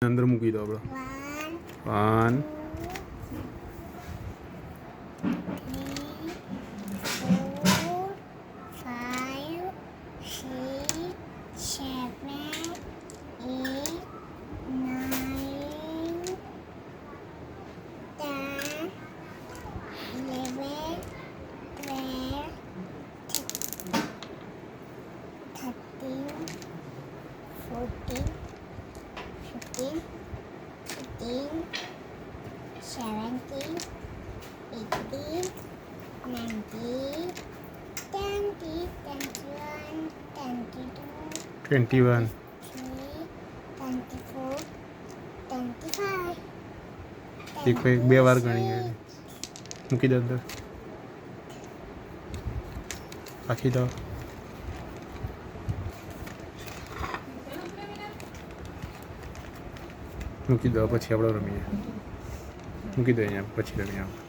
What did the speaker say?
અંદર મૂકી દો આપણે. 1 21 એક બે વાર ગણી ગઈ. મૂકી દો અંદર. રાખી દો. મૂકી દો પછી આપણે રમીએ. મૂકી દો અહીંયા પછી રમીએ આપણે.